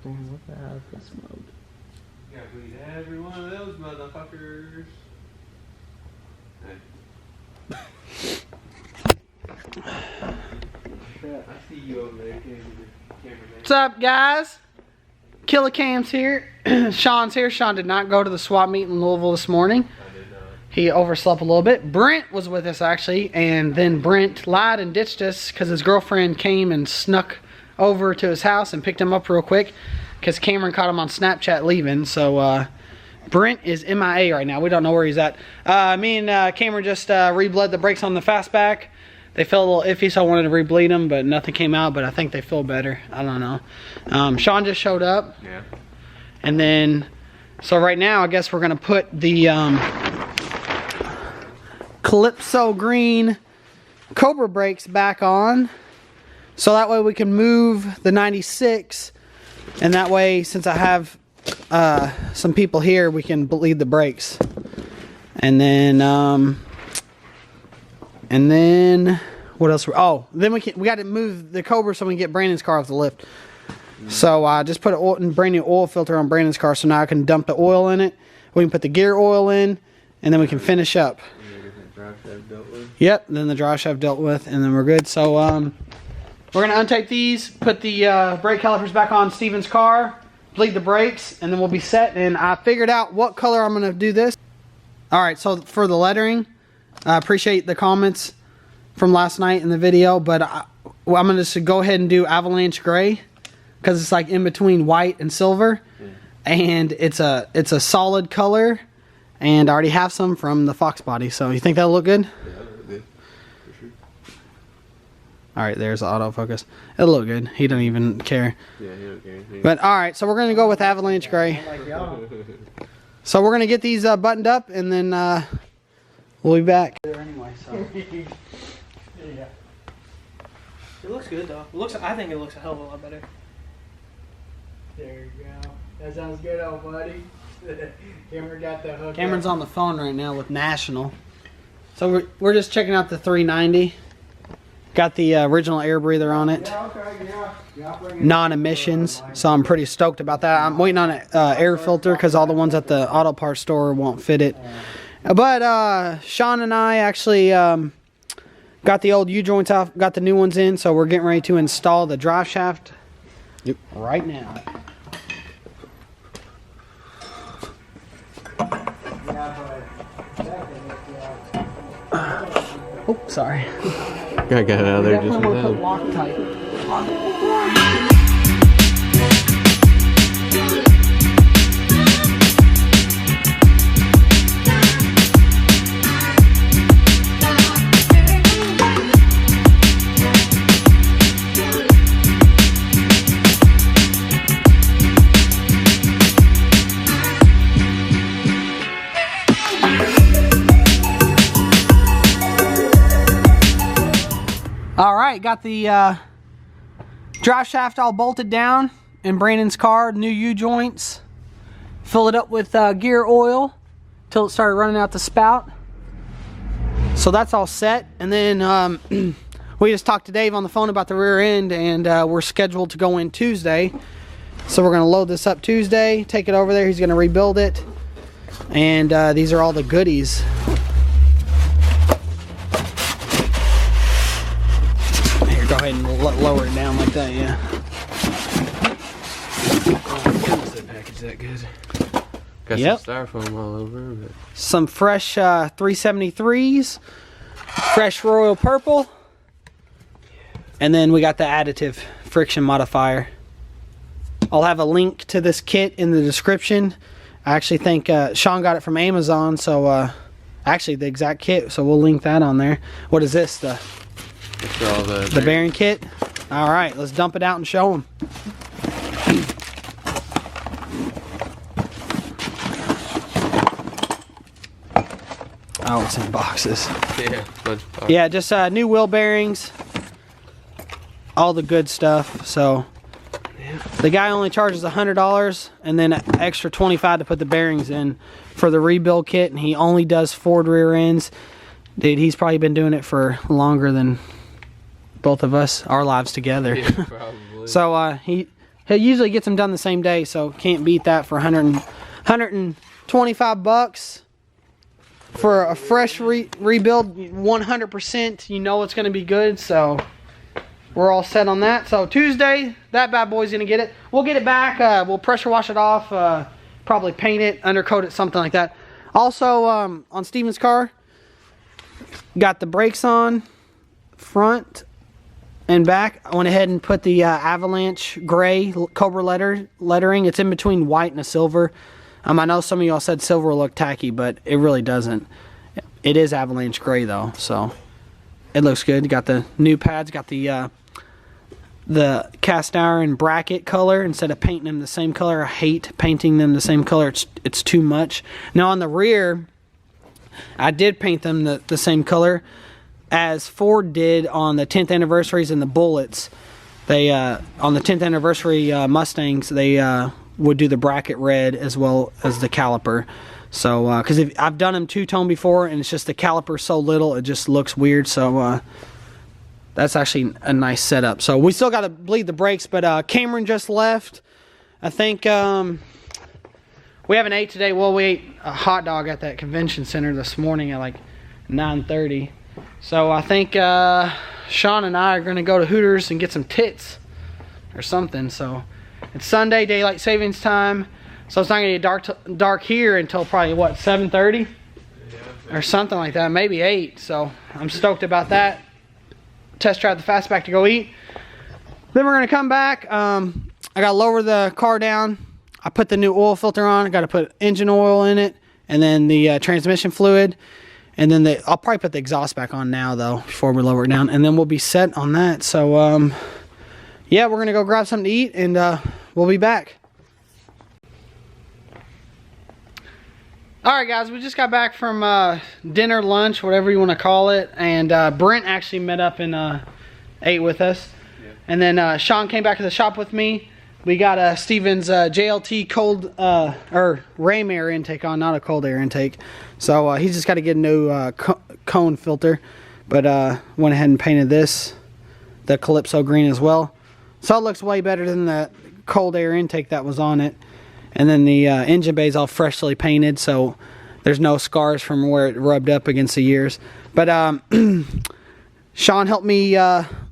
Damn, what the hell is this mode? You gotta bleed every one of those motherfuckers. I see you over there, cameraman. What's up, guys? Killer Cam's here. Sean's here. Sean did not go to the swap meet in Louisville this morning. I did not. He overslept a little bit. Brent was with us, actually, and then Brent lied and ditched us because his girlfriend came and snuck over to his house and picked him up real quick because Cameron caught him on Snapchat leaving. So Brent is MIA right now. We don't know where he's at. Me and Cameron just re-bled the brakes on the fastback. They felt a little iffy, so I wanted to re-bleed them, but nothing came out. But I think they feel better. I don't know. Sean just showed up. Yeah. And then, so right now, I guess we're gonna put the Calypso green Cobra brakes back on, so that way we can move the 96, and that way, since I have some people here, we can bleed the brakes. And then what else? Oh, then we got to move the Cobra so we can get Brandon's car off the lift. So I just put a brand new oil filter on Brandon's car, so now I can dump the oil in it. We can put the gear oil in, and then we can finish up. Yep, then the drive shaft dealt with, and then we're good. So we're gonna untape these, put the brake calipers back on Steven's car, bleed the brakes, and then we'll be set. And I figured out what color I'm gonna do this. All right, so for the lettering, I appreciate the comments from last night in the video, but I'm gonna just go ahead and do Avalanche gray because it's like in between white and silver, and it's a solid color. And I already have some from the Fox body, so you think that'll look good? Yeah, that'll look good. For sure. Alright, there's the autofocus. It'll look good. He don't even care. Yeah, he don't care anything. But alright, so we're going to go with Avalanche Gray. So we're going to get these buttoned up, and then we'll be back. Anyway, so. Yeah. It looks good, though. I think it looks a hell of a lot better. There you go. That sounds good, old buddy. Cameron got the hook. Cameron's on the phone right now with National. So we're just checking out the 390. Got the original air breather on it. Yeah, okay, yeah. Non-emissions, so I'm pretty stoked about that. I'm waiting on an air filter because all the ones at the auto parts store won't fit it. But Sean and I actually got the old U-joints out, got the new ones in, so we're getting ready to install the drive shaft right now. Oh, sorry. I got it out of there just put without. Loctite. Alright, got the drive shaft all bolted down in Brandon's car, new U-joints. Fill it up with gear oil till it started running out the spout. So that's all set. And then we just talked to Dave on the phone about the rear end, and we're scheduled to go in Tuesday. So we're going to load this up Tuesday, take it over there. He's going to rebuild it. And these are all the goodies. Go ahead and lower it down like that, yeah. That package that good. Got Yep. some styrofoam all over. But Some fresh 373s, fresh royal purple, and then we got the additive friction modifier. I'll have a link to this kit in the description. I actually think Sean got it from Amazon, so actually the exact kit, so we'll link that on there. What is this? The bearing kit? Alright, let's dump it out and show them. Oh, it's in boxes. Yeah, yeah, just new wheel bearings. All the good stuff. So the guy only charges $100 and then an extra $25 to put the bearings in for the rebuild kit, and he only does Ford rear ends. Dude, he's probably been doing it for longer than both of us, our lives together. Yeah, probably. So he he usually gets them done the same day, so can't beat that for 125 bucks for a fresh rebuild. 100%, you know it's going to be good, so we're all set on that. So Tuesday, that bad boy's going to get it. We'll get it back. We'll pressure wash it off, probably paint it, undercoat it, something like that. Also, on Steven's car, got the brakes on front and back. I went ahead and put the Avalanche gray Cobra lettering. It's in between white and a silver. I know some of y'all said silver will look tacky, but it really doesn't. It is Avalanche gray though, so it looks good. Got the new pads, got the cast iron bracket color instead of painting them the same color. I hate painting them the same color. It's too much. Now on the rear, I did paint them the same color as Ford did on the 10th anniversaries and the Bullets. They on the 10th anniversary Mustangs, they would do the bracket red as well as the caliper. So because I've done them two-tone before, and it's just the caliper so little it just looks weird. So that's actually a nice setup. So we still got to bleed the brakes, but Cameron just left. I think we haven't ate today. Well, we ate a hot dog at that convention center this morning at like 9:30. So I think Sean and I are going to go to Hooters and get some tits or something. So it's Sunday, daylight savings time. So it's not going to get dark here until probably, what, 7:30? Yeah, or something like that. Maybe 8. So I'm stoked about that. Test drive the fastback to go eat. Then we're going to come back. I got to lower the car down. I put the new oil filter on. I got to put engine oil in it. And then the transmission fluid. And then I'll probably put the exhaust back on now, though, before we lower it down. And then we'll be set on that. So, yeah, we're going to go grab something to eat, and we'll be back. All right, guys, we just got back from dinner, lunch, whatever you want to call it. And Brent actually met up and ate with us. Yeah. And then Sean came back to the shop with me. We got Steven's JLT cold or ram air intake on, not a cold air intake. So he's just got to get a new cone filter. But went ahead and painted this, the Calypso green as well. So it looks way better than the cold air intake that was on it. And then the engine bay is all freshly painted, so there's no scars from where it rubbed up against the years. But Sean helped me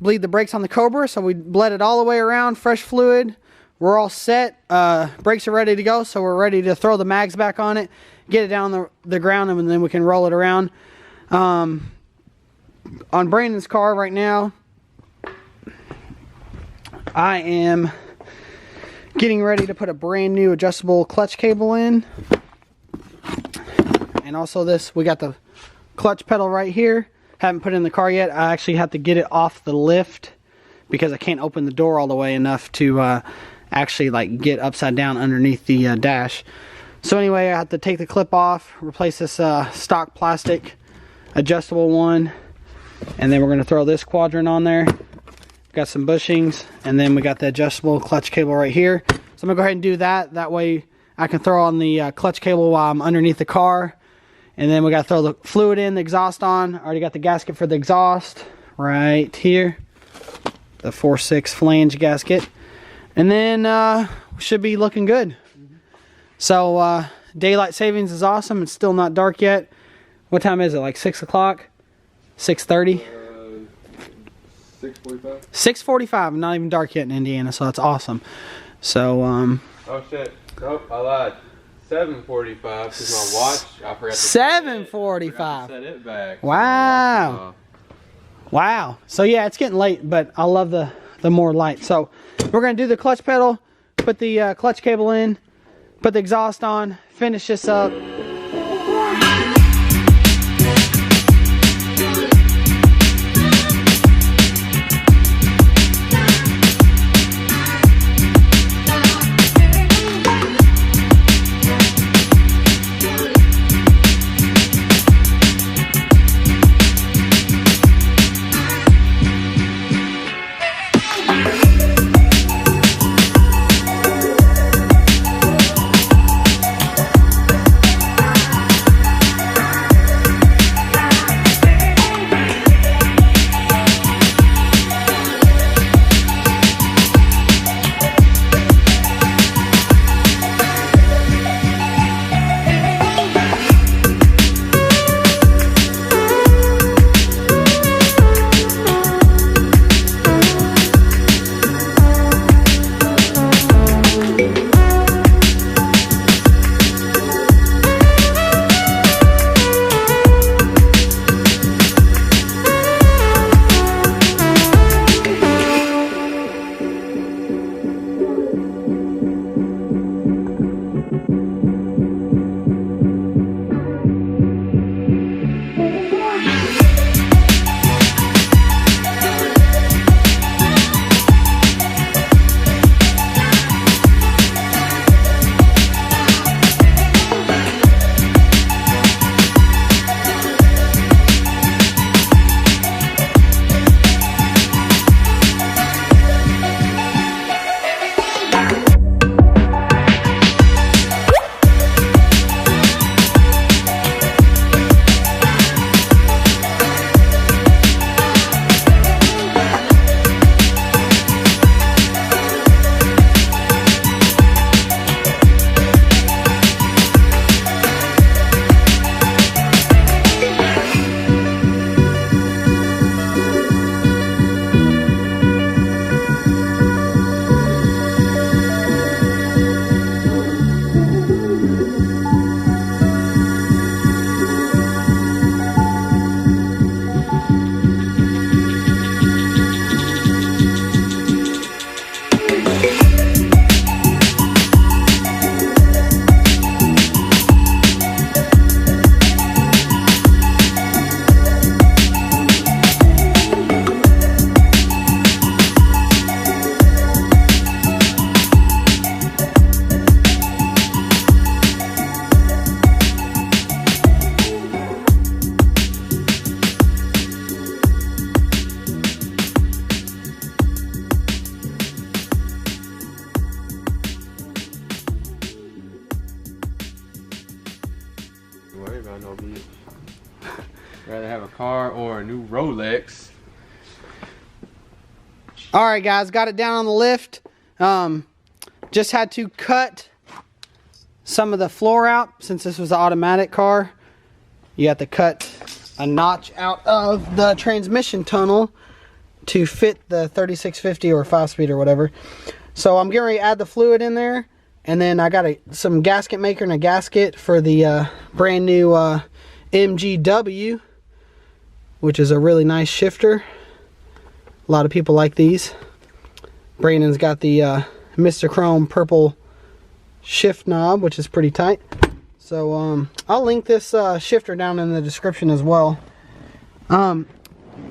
bleed the brakes on the Cobra, so we bled it all the way around, fresh fluid. We're all set. Brakes are ready to go, so we're ready to throw the mags back on it, get it down the ground, and then we can roll it around. On Brandon's car right now, I am getting ready to put a brand new adjustable clutch cable in. And also we got the clutch pedal right here. Haven't put it in the car yet. I actually have to get it off the lift because I can't open the door all the way enough to actually like get upside down underneath the dash. So anyway, I have to take the clip off, replace this stock plastic adjustable one, and then we're going to throw this quadrant on there. Got some bushings, and then we got the adjustable clutch cable right here. So I'm gonna go ahead and do that. That way I can throw on the clutch cable while I'm underneath the car. And then we gotta throw the fluid in, the exhaust on. Already got the gasket for the exhaust right here. The 4.6 flange gasket. And then we should be looking good. So daylight savings is awesome. It's still not dark yet. What time is it? Like 6 o'clock? 6:30? 6:45. 6:45. Not even dark yet in Indiana, so that's awesome. So oh shit! Nope, I lied. 7:45 because my watch. I forgot. 7:45. Set it back. Wow. Wow. So yeah, it's getting late, but I love the more light. So we're gonna do the clutch pedal, put the clutch cable in, put the exhaust on, finish this up. want no bitch. Rather have a car or a new Rolex. All right, guys, got it down on the lift. Just had to cut some of the floor out since this was an automatic car. You have to cut a notch out of the transmission tunnel to fit the 3650 or 5-speed or whatever. So I'm getting ready to add the fluid in there, and then I got some gasket maker and a gasket for the brand new MGW, which is a really nice shifter. A lot of people like these. Brandon's got the Mr. Chrome purple shift knob, which is pretty tight. So I'll link this shifter down in the description as well.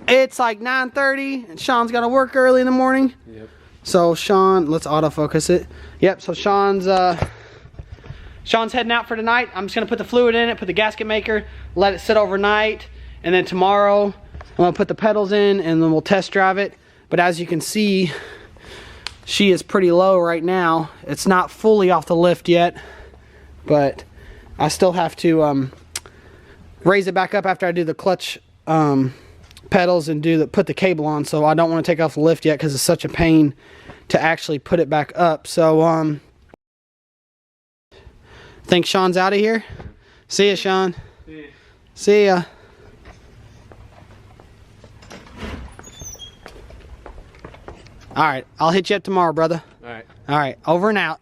It's like 9:30 and Sean's got to work early in the morning. Yep. So Sean, let's autofocus it. Yep, so Sean's heading out for tonight. I'm just gonna put the fluid in it, put the gasket maker, let it sit overnight, and then tomorrow I'm gonna put the pedals in and then we'll test drive it. But as you can see, she is pretty low right now. It's not fully off the lift yet, but I still have to raise it back up after I do the clutch pedals and put the cable on. So I don't want to take off the lift yet because it's such a pain to actually put it back up. So I think Sean's out of here. See ya, Sean. See ya. See ya. All right, I'll hit you up tomorrow, brother. Alright. All right, over and out.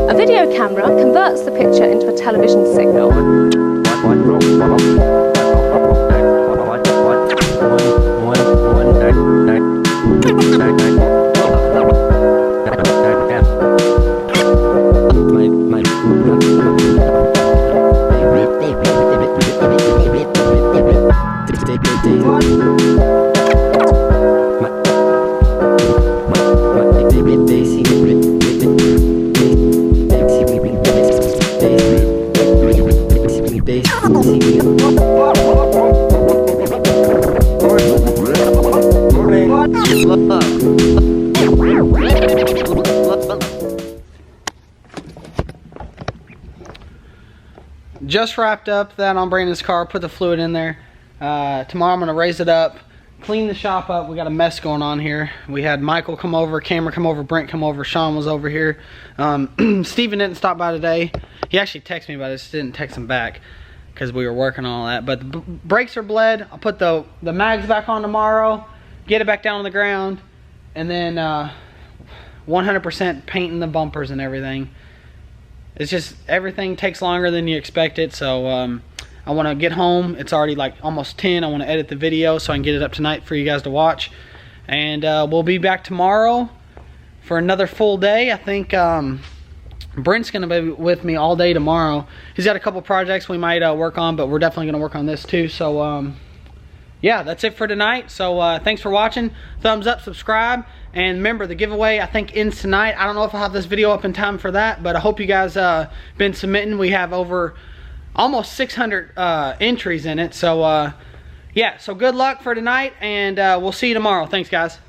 A video camera converts the picture into a television signal. Just wrapped up that on Brandon's car, put the fluid in there. Tomorrow I'm gonna raise it up, clean the shop up. We got a mess going on here. We had Michael come over, Cameron come over, Brent come over, Sean was over here. Steven didn't stop by today. He actually texted me, but I just didn't text him back because we were working on all that. But the brakes are bled. I'll put the mags back on tomorrow, get it back down on the ground, and then 100% painting the bumpers and everything. It's just, everything takes longer than you expect it. So I want to get home. It's already like almost 10. I want to edit the video so I can get it up tonight for you guys to watch. And we'll be back tomorrow for another full day. I think Brent's going to be with me all day tomorrow. He's got a couple projects we might work on, but we're definitely going to work on this too. So yeah, that's it for tonight. So thanks for watching. Thumbs up, subscribe, and remember the giveaway I think ends tonight. I don't know if I'll have this video up in time for that, but I hope you guys been submitting. We have over almost 600 entries in it. So yeah, so good luck for tonight, and we'll see you tomorrow. Thanks, guys.